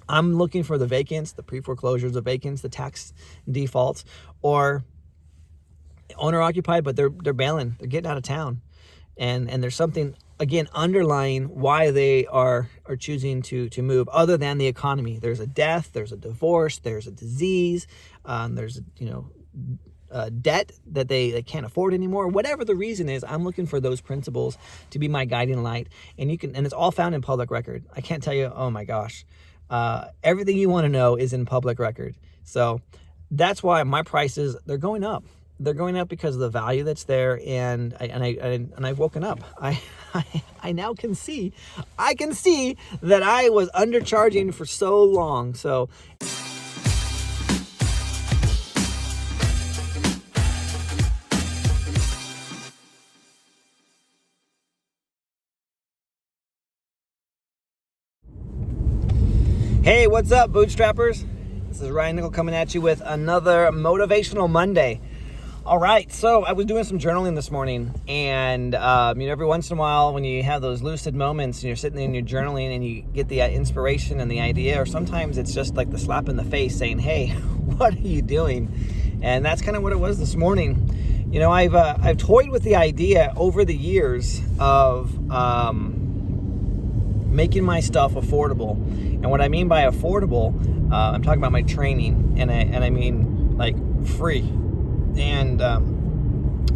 I'm looking for the vacants, the pre-foreclosures, the vacants, the tax defaults, or owner occupied, but they're bailing, they're getting out of town, and there's something again underlying why they are choosing to move, other than the economy. There's a death, there's a divorce, there's a disease, there's debt that they can't afford anymore. Whatever the reason is, I'm looking for those principles to be my guiding light, and it's all found in public record. I can't tell you, oh my gosh, everything you want to know is in public record. So that's why my prices, they're going up. They're going up because of the value that's there, and I've woken up. I now can see that I was undercharging for so long. So hey, what's up, bootstrappers? This is Ryan Nickel coming at you with another Motivational Monday. All right, so I was doing some journaling this morning, and every once in a while when you have those lucid moments and you're sitting in your journaling and you get the inspiration and the idea, or sometimes it's just like the slap in the face saying, hey, what are you doing? And that's kind of what it was this morning. I've toyed with the idea over the years of making my stuff affordable. And what I mean by affordable, I'm talking about my training, and I mean like free. And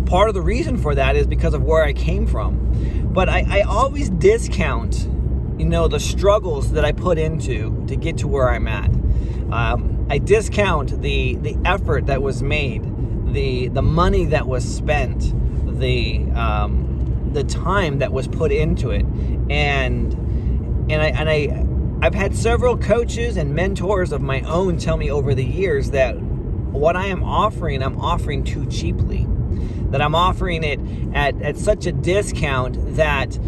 part of the reason for that is because of where I came from. But I always discount, the struggles that I put into to get to where I'm at. I discount the effort that was made, the money that was spent, the time that was put into it, and I've had several coaches and mentors of my own tell me over the years that what I'm offering too cheaply, that I'm offering it at such a discount that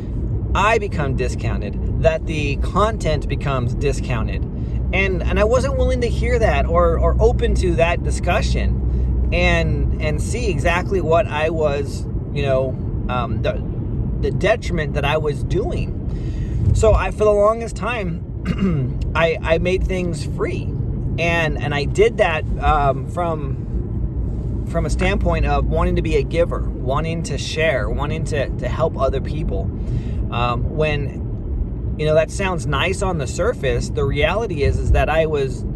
I become discounted, that the content becomes discounted. And I wasn't willing to hear that or open to that discussion and see exactly what I was, the detriment that I was doing. So for the longest time, I made things free. And I did that from a standpoint of wanting to be a giver, wanting to share, wanting to help other people. When that sounds nice on the surface, the reality is that I was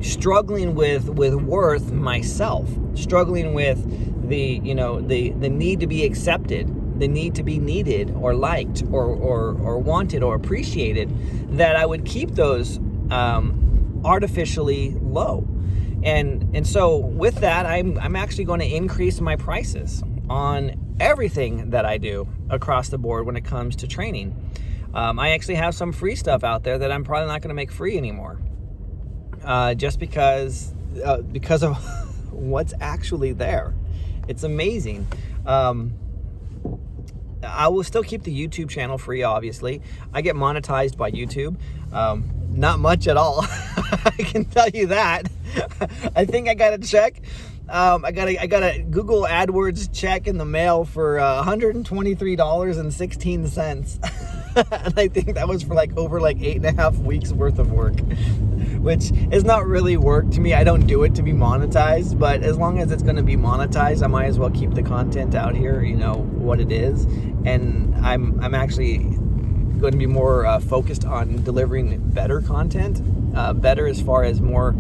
struggling with worth myself, struggling with the need to be accepted, the need to be needed or liked or wanted or appreciated, that I would keep those artificially low. And so with that, I'm actually going to increase my prices on everything that I do across the board when it comes to training. I actually have some free stuff out there that I'm probably not going to make free anymore, just because of what's actually there. It's amazing. I will still keep the YouTube channel free, obviously. I get monetized by YouTube. Not much at all. I can tell you that. I think I got a check. I got a Google AdWords check in the mail for $123.16. And I think that was for over 8.5 weeks worth of work, which is not really work to me. I don't do it to be monetized, but as long as it's going to be monetized, I might as well keep the content out here, what it is. And I'm actually going to be more focused on delivering better content, better as far as more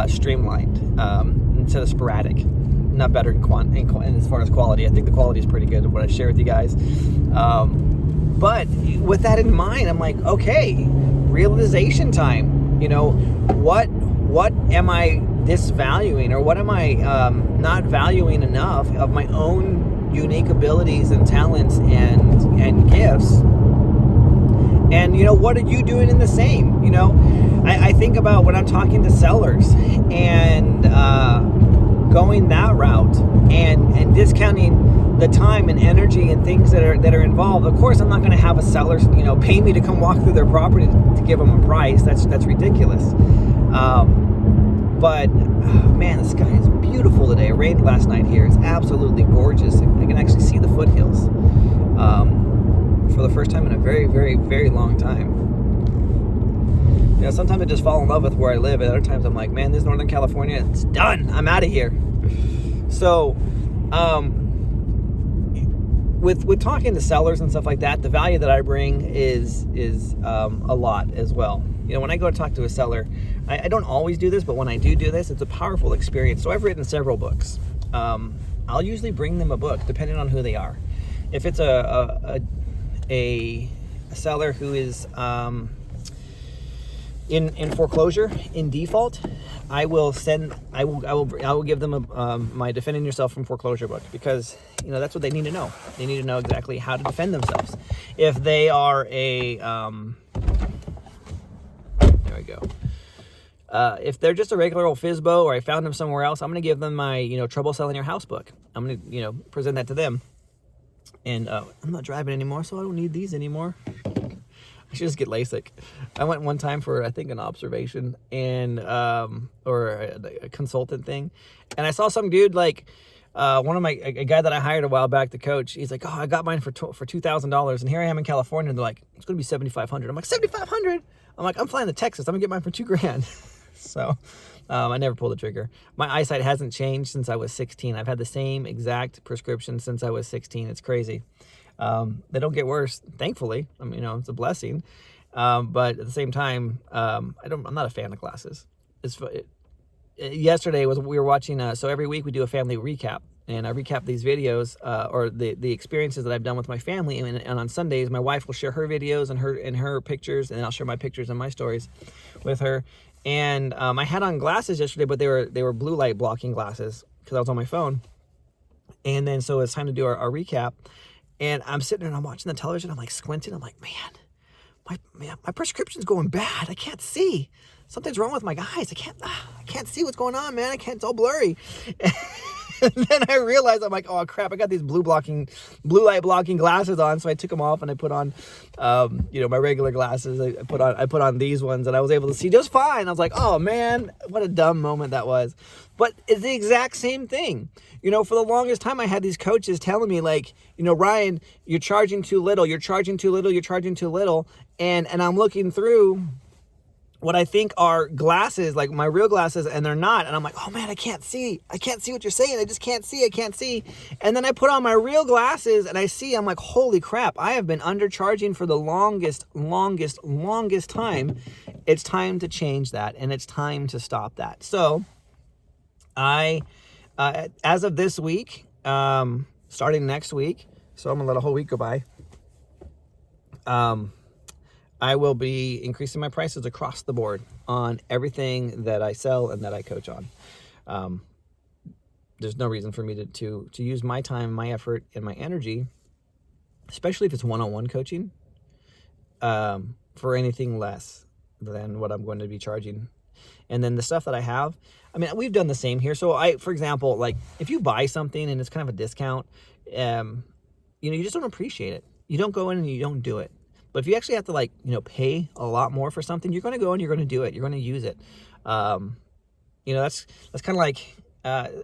streamlined, instead of sporadic. Not better in as far as quality. I think the quality is pretty good of what I share with you guys. But with that in mind, I'm like, okay, realization time. What am I disvaluing, or what am I not valuing enough of my own unique abilities and talents and gifts? And what are you doing in the same? I think about when I'm talking to sellers and going that route and discounting the time and energy and things that are involved. Of course, I'm not going to have a seller, pay me to come walk through their property to give them a price. That's ridiculous. But man, the sky is beautiful today. It rained last night here. It's absolutely gorgeous. I can actually see the foothills for the first time in a very, very, very long time. sometimes I just fall in love with where I live, and other times I'm like, man, this Northern California, it's done. I'm out of here. So, with talking to sellers and stuff like that, the value that I bring is a lot as well. When I go to talk to a seller, I don't always do this, but when I do this, it's a powerful experience. So I've written several books. I'll usually bring them a book, depending on who they are. If it's a seller who is in foreclosure, in default, I will give them my Defending Yourself from Foreclosure book, because that's what they need to know. They need to know exactly how to defend themselves. If they are there we go. If they're just a regular old FSBO, or I found them somewhere else, I'm going to give them my Trouble Selling Your House book. I'm going to present that to them. And I'm not driving anymore, so I don't need these anymore. I should just get LASIK. I went one time for, I think, an observation and or a consultant thing, and I saw some dude like a guy that I hired a while back to coach. He's like, "Oh, I got mine for $2,000, and here I am in California." And they're like, "It's going to be $7,500." I'm like, $7,500? I'm like, I'm flying to Texas. I'm gonna get mine for $2,000. So I never pulled the trigger. My eyesight hasn't changed since I was 16. I've had the same exact prescription since I was 16. It's crazy. They don't get worse, thankfully. I mean, it's a blessing. But at the same time, I'm not a fan of glasses. Yesterday we were watching, so every week we do a family recap, and I recap these videos, or the experiences that I've done with my family. And on Sundays, my wife will share her videos and her pictures, and I'll share my pictures and my stories with her. And I had on glasses yesterday, but they were blue light blocking glasses because I was on my phone. And then so it's time to do our recap. And I'm sitting there and I'm watching the television. I'm like squinting. I'm like, man, my prescription's going bad. I can't see. Something's wrong with my eyes. I can't see what's going on, man. It's all blurry. And then I realized, I'm like, oh crap, I got these blue light blocking glasses on. So I took them off and I put on, my regular glasses. I put on these ones, and I was able to see just fine. I was like, oh man, what a dumb moment that was. But it's the exact same thing. For the longest time, I had these coaches telling me like, Ryan, you're charging too little. You're charging too little. You're charging too little. And I'm looking through what I think are glasses, like my real glasses, and they're not. And I'm like, oh man, I can't see what you're saying. I just can't see. And then I put on my real glasses and I see, I'm like, holy crap, I have been undercharging for the longest time. It's time to change that, and it's time to stop that. So I, as of this week, starting next week, so I'm gonna let a whole week go by, I will be increasing my prices across the board on everything that I sell and that I coach on. There's no reason for me to use my time, my effort, and my energy, especially if it's one-on-one coaching, for anything less than what I'm going to be charging. And then the stuff that I have, I mean, we've done the same here. So for example, like if you buy something and it's kind of a discount, you just don't appreciate it. You don't go in and you don't do it. But if you actually have to pay a lot more for something, you're going to go and you're going to do it. You're going to use it. That's kind of like,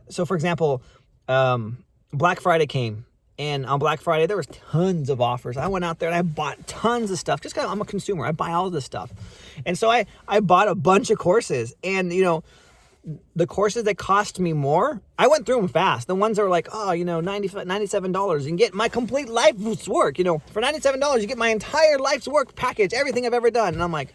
so for example, Black Friday came, and on Black Friday, there was tons of offers. I went out there and I bought tons of stuff. Just because I'm a consumer, I buy all this stuff. And so I bought a bunch of courses, and, the courses that cost me more, I went through them fast. The ones that were like, $97, you can get my complete life's work. For $97, you get my entire life's work package, everything I've ever done. And I'm like,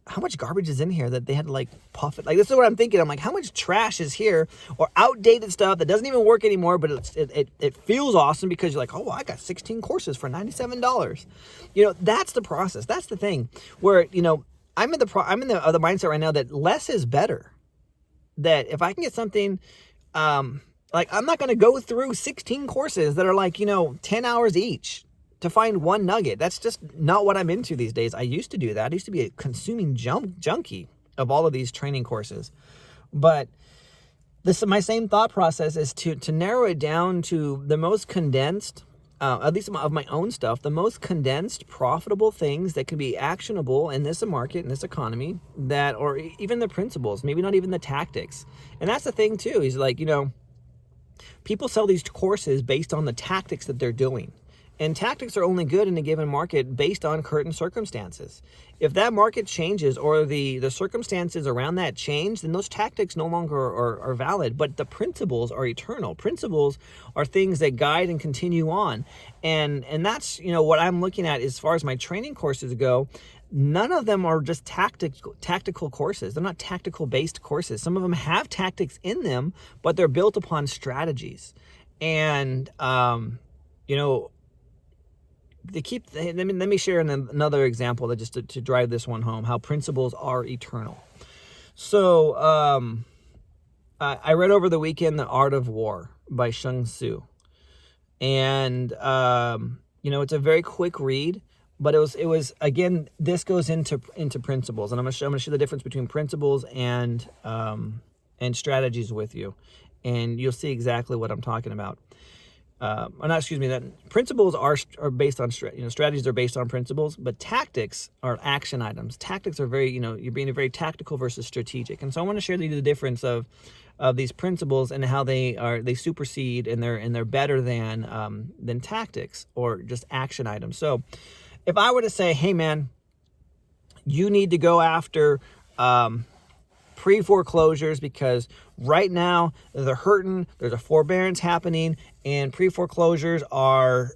how much garbage is in here that they had to puff it? This is what I'm thinking. I'm like, how much trash is here, or outdated stuff that doesn't even work anymore, but it feels awesome because you're like, oh, I got 16 courses for $97. That's the process. That's the thing where, I'm in the other mindset right now that less is better. That if I can get something, I'm not going to go through 16 courses that are 10 hours each to find one nugget. That's just not what I'm into these days. I used to do that. I used to be a consuming junkie of all of these training courses. But my same thought process is to narrow it down to the most condensed, at least of my own stuff, the most condensed, profitable things that can be actionable in this market, in this economy, or even the principles, maybe not even the tactics. And that's the thing too, is people sell these courses based on the tactics that they're doing. And tactics are only good in a given market based on current circumstances. If that market changes or the circumstances around that change, then those tactics no longer are valid. But the principles are eternal. Principles are things that guide and continue on. And that's, what I'm looking at as far as my training courses go. None of them are just tactical courses. They're not tactical-based courses. Some of them have tactics in them, but they're built upon strategies. And, let me share another example that just to drive this one home, how principles are eternal. So I read over the weekend The Art of War by Sun Tzu. And, it's a very quick read, but it was again, this goes into principles. And I'm going to show the difference between principles and strategies with you. And you'll see exactly what I'm talking about. That principles are based on, strategies are based on principles, but tactics are action items. Tactics are very, you're being very tactical versus strategic. And so I want to share with you the difference of these principles and how they supersede and they're better than tactics or just action items. So if I were to say, hey man, you need to go after, pre-foreclosures because right now they're hurting, there's a forbearance happening, and pre-foreclosures are,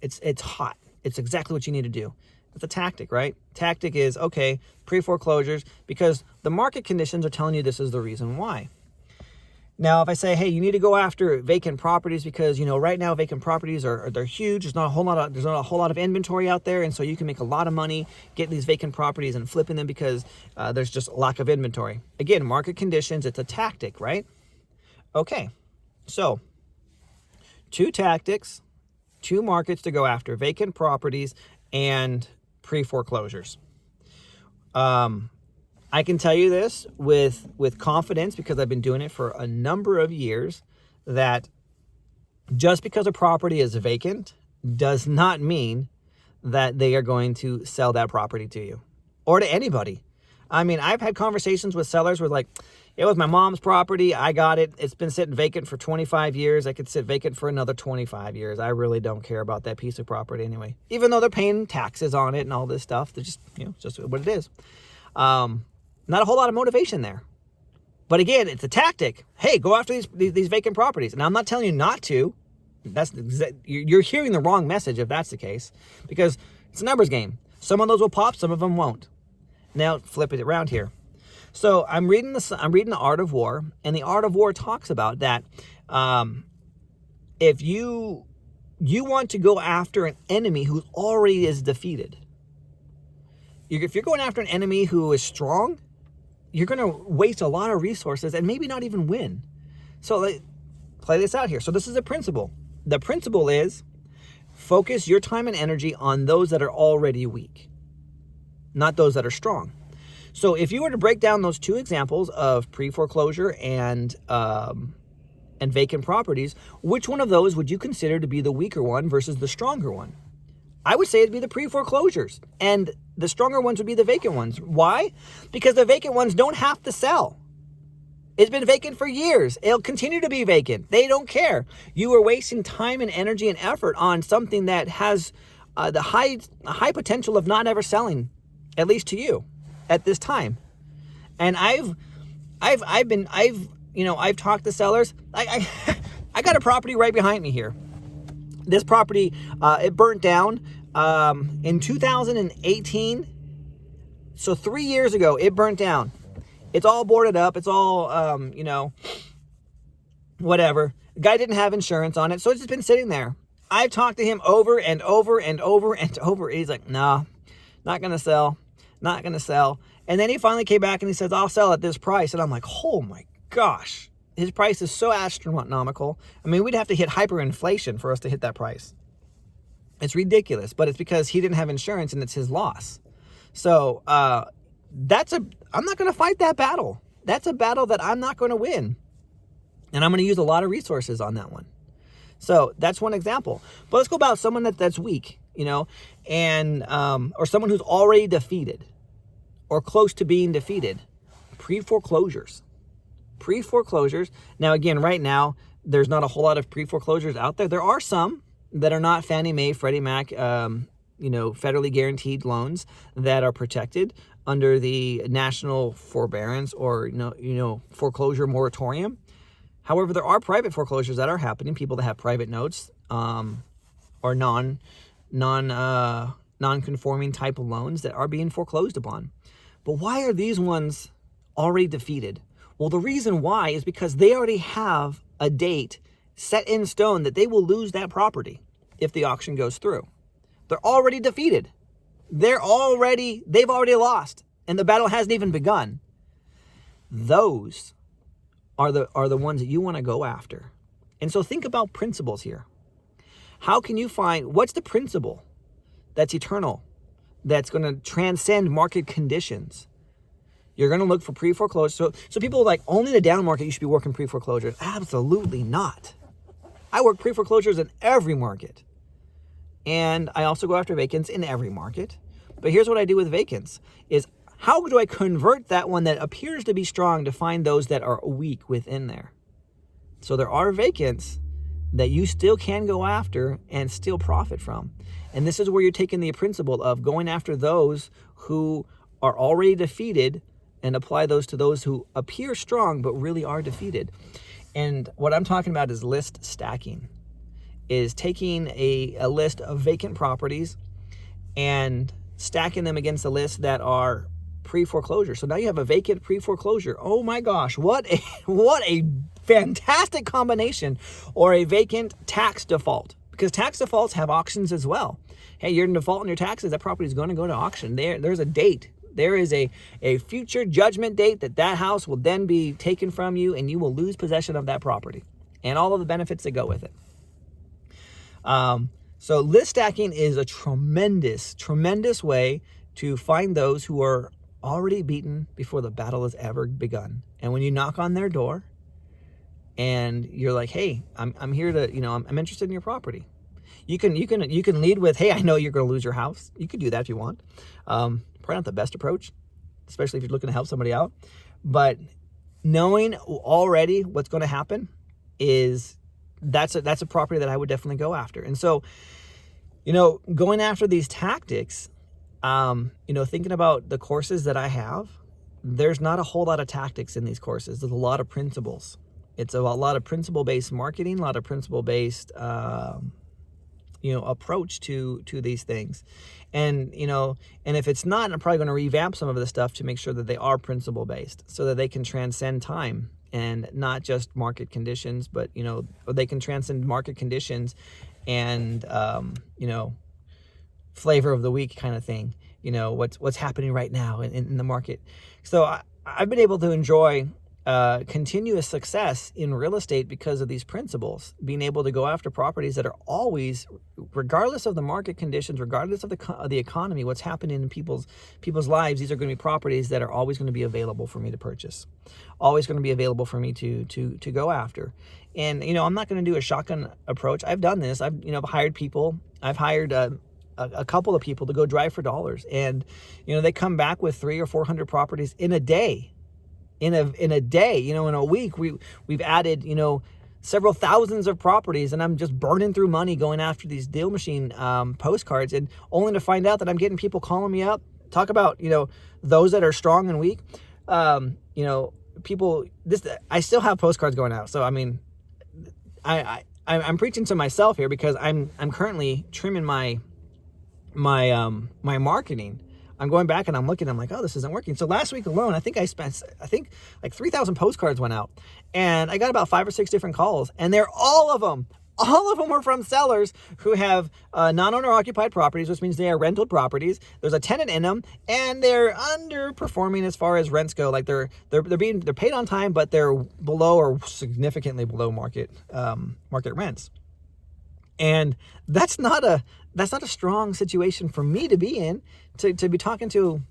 it's hot. It's exactly what you need to do. It's a tactic, right? Tactic is, okay, pre-foreclosures because the market conditions are telling you this is the reason why. Now, if I say, hey, you need to go after vacant properties because, right now vacant properties they're huge. There's not a whole lot of inventory out there. And so you can make a lot of money getting these vacant properties and flipping them because there's just a lack of inventory. Again, market conditions, it's a tactic, right? Okay. So 2 tactics, 2 markets to go after: vacant properties and pre-foreclosures. I can tell you this with confidence because I've been doing it for a number of years, that just because a property is vacant does not mean that they are going to sell that property to you or to anybody. I mean, I've had conversations with sellers where like, it was my mom's property. I got it. It's been sitting vacant for 25 years. I could sit vacant for another 25 years. I really don't care about that piece of property anyway, even though they're paying taxes on it and all this stuff. They're just, just what it is. Not a whole lot of motivation there. But again, it's a tactic. Hey, go after these vacant properties. And I'm not telling you not to. You're hearing the wrong message if that's the case, because it's a numbers game. Some of those will pop, some of them won't. Now flip it around here. So I'm reading The Art of War, and The Art of War talks about that. If you want to go after an enemy who already is defeated, if you're going after an enemy who is strong, you're going to waste a lot of resources and maybe not even win. So play this out here. So this is a principle. The principle is focus your time and energy on those that are already weak, not those that are strong. So if you were to break down those 2 examples of pre-foreclosure and vacant properties, which one of those would you consider to be the weaker one versus the stronger one? I would say it'd be the pre-foreclosures, and the stronger ones would be the vacant ones. Why? Because the vacant ones don't have to sell. It's been vacant for years. It'll continue to be vacant. They don't care. You are wasting time and energy and effort on something that has the high potential of not ever selling, at least to you, at this time. And I've talked to sellers. I got a property right behind me here. This property, it burnt down in 2018. So 3 years ago, it burnt down. It's all boarded up. It's all, whatever. The guy didn't have insurance on it, so it's just been sitting there. I've talked to him over and over and over and over. He's like, nah, not going to sell. Not going to sell. And then he finally came back and he says, I'll sell at this price. And I'm like, oh my gosh. His price is so astronomical. I mean, we'd have to hit hyperinflation for us to hit that price. It's ridiculous, but it's because he didn't have insurance and it's his loss. So I'm not going to fight that battle. That's a battle that I'm not going to win. And I'm going to use a lot of resources on that one. So that's one example. But let's go about someone that's weak, and or someone who's already defeated or close to being defeated. Pre-foreclosures. Now, again, right now, there's not a whole lot of pre-foreclosures out there. There are some, that are not Fannie Mae, Freddie Mac, federally guaranteed loans that are protected under the national forbearance or foreclosure moratorium. However, there are private foreclosures that are happening. People that have private notes or non-conforming type of loans that are being foreclosed upon. But why are these ones already defeated? Well, the reason why is because they already have a date set in stone that they will lose that property if the auction goes through. They're already defeated. They've already lost, and the battle hasn't even begun. Those are the ones that you want to go after. And so think about principles here. How can you find, what's the principle that's eternal, that's going to transcend market conditions? You're going to look for pre-foreclosure. So people are like, only the down market you should be working pre-foreclosures. Absolutely not. I work pre-foreclosures in every market. And I also go after vacants in every market. But here's what I do with vacants is, how do I convert that one that appears to be strong to find those that are weak within there? So there are vacants that you still can go after and still profit from. And this is where you're taking the principle of going after those who are already defeated and apply those to those who appear strong but really are defeated. And what I'm talking about is list stacking, is taking a list of vacant properties and stacking them against a list that are pre-foreclosure. So now you have a vacant pre-foreclosure. Oh my gosh, what a fantastic combination. Or a vacant tax default, because tax defaults have auctions as well. Hey, you're in default on your taxes, that property is going to go to auction. There's a date. There is a future judgment date that house will then be taken from you, and you will lose possession of that property and all of the benefits that go with it. So list stacking is a tremendous, tremendous way to find those who are already beaten before the battle has ever begun. And when you knock on their door and you're like, hey, I'm here to, I'm interested in your property. You can lead with, hey, I know you're going to lose your house. You could do that if you want. Probably not the best approach, especially if you're looking to help somebody out. But knowing already what's going to happen that's a property that I would definitely go after. And so, going after these tactics, thinking about the courses that I have, there's not a whole lot of tactics in these courses. There's a lot of principles. It's a lot of principle-based marketing, a lot of principle-based, approach to these things. And, and if it's not, I'm probably going to revamp some of the stuff to make sure that they are principle-based so that they can transcend time and not just market conditions, but, they can transcend market conditions and, flavor of the week kind of thing, what's happening right now in the market. So I've been able to enjoy continuous success in real estate because of these principles, being able to go after properties that are always, regardless of the market conditions, regardless of the economy, what's happening in people's lives, these are going to be properties that are always going to be available for me to purchase, always going to be available for me to go after. And, I'm not going to do a shotgun approach. I've done this. I've hired people. I've hired a couple of people to go drive for dollars, and they come back with 300 or 400 properties in a day. In a day, in a week, we've added, several thousands of properties, and I'm just burning through money going after these deal machine postcards, and only to find out that I'm getting people calling me up. Talk about, those that are strong and weak. People. I still have postcards going out, so I mean, I'm preaching to myself here because I'm currently trimming my marketing. I'm going back and I'm looking, I'm like, oh, this isn't working. So last week alone, I think like 3,000 postcards went out, and I got about 5 or 6 different calls, and all of them were from sellers who have non-owner occupied properties, which means they are rental properties. There's a tenant in them, and they're underperforming as far as rents go. Like they're paid on time, but they're below or significantly below market rents. And that's not a strong situation for me to be in, to be talking to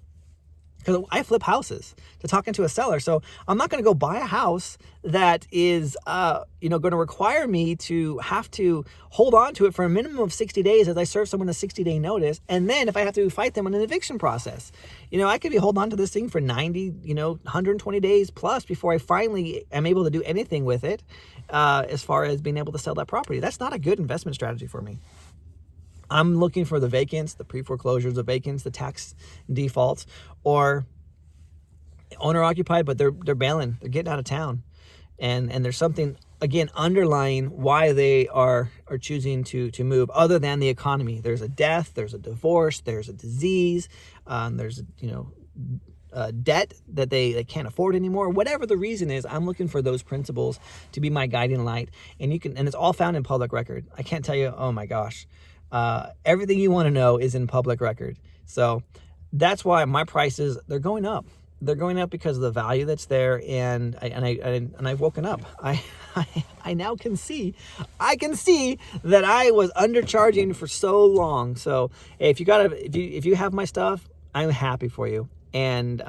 because I flip houses, to talking to a seller. So I'm not going to go buy a house that is, going to require me to have to hold on to it for a minimum of 60 days as I serve someone a 60-day notice. And then if I have to fight them in an eviction process, I could be holding on to this thing for 90, 120 days plus before I finally am able to do anything with it, as far as being able to sell that property. That's not a good investment strategy for me. I'm looking for the vacants, the pre-foreclosures, the vacants, the tax defaults, or owner occupied, but they're bailing, they're getting out of town, and there's something again underlying why they are choosing to move, other than the economy. There's a death, there's a divorce, there's a disease, there's debt that they can't afford anymore. Whatever the reason is, I'm looking for those principles to be my guiding light, and it's all found in public record. I can't tell you, oh my gosh. Everything you want to know is in public record. So that's why my prices, they're going up. They're going up because of the value that's there. And I've woken up. I now can see that I was undercharging for so long. So if you have my stuff, I'm happy for you. And,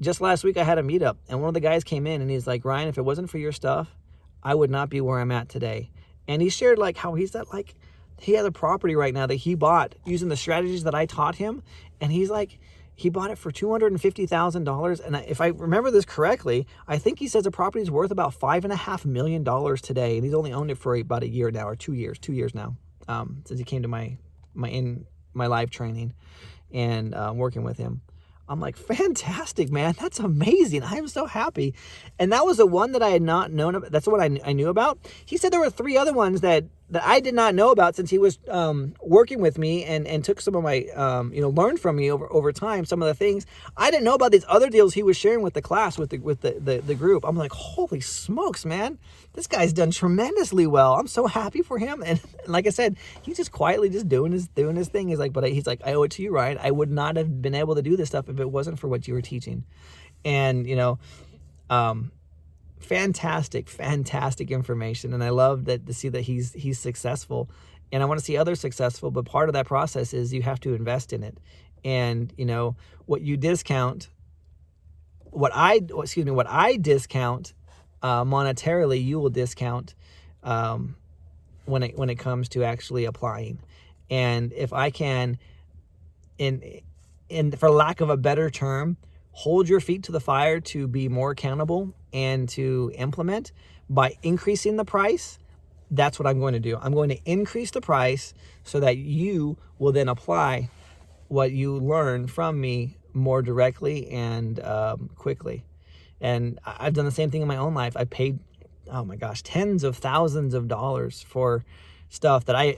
just last week I had a meetup, and one of the guys came in and he's like, Ryan, if it wasn't for your stuff, I would not be where I'm at today. And he shared how he has a property right now that he bought using the strategies that I taught him. And he's like, he bought it for $250,000. And if I remember this correctly, I think he says the property is worth about $5.5 million today. And he's only owned it for about a year now, or 2 years now, since he came to my live training and working with him. I'm like, fantastic, man. That's amazing. I am so happy. And that was the one that I had not known about. That's the one I knew about. He said there were 3 other ones that I did not know about, since he was working with me and took some of my, learned from me over time, some of the things. I didn't know about these other deals he was sharing with the class, with the group. I'm like, holy smokes, man. This guy's done tremendously well. I'm so happy for him. And like I said, he's just quietly just doing his thing. He's like, I owe it to you, Ryan. I would not have been able to do this stuff if it wasn't for what you were teaching. And, fantastic information. And I love to see that he's successful, and I want to see others successful. But part of that process is you have to invest in it. And, what you discount, what I discount monetarily, you will discount when it comes to actually applying. And if I can, in for lack of a better term, hold your feet to the fire to be more accountable and to implement by increasing the price, that's what I'm going to do. I'm going to increase the price so that you will then apply what you learn from me more directly and quickly. And I've done the same thing in my own life. I paid, oh my gosh, tens of thousands of dollars for stuff that I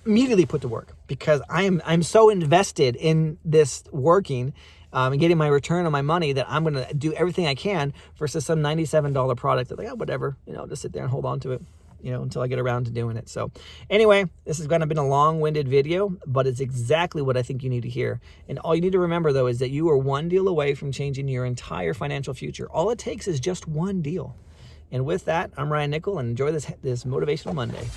immediately put to work, because I'm so invested in this working and getting my return on my money that I'm going to do everything I can versus some $97 product that whatever, just sit there and hold on to it, until I get around to doing it. So anyway, this has kind of been a long-winded video, but it's exactly what I think you need to hear. And all you need to remember, though, is that you are one deal away from changing your entire financial future. All it takes is just one deal. And with that, I'm Ryan Nickel, and enjoy this Motivational Monday.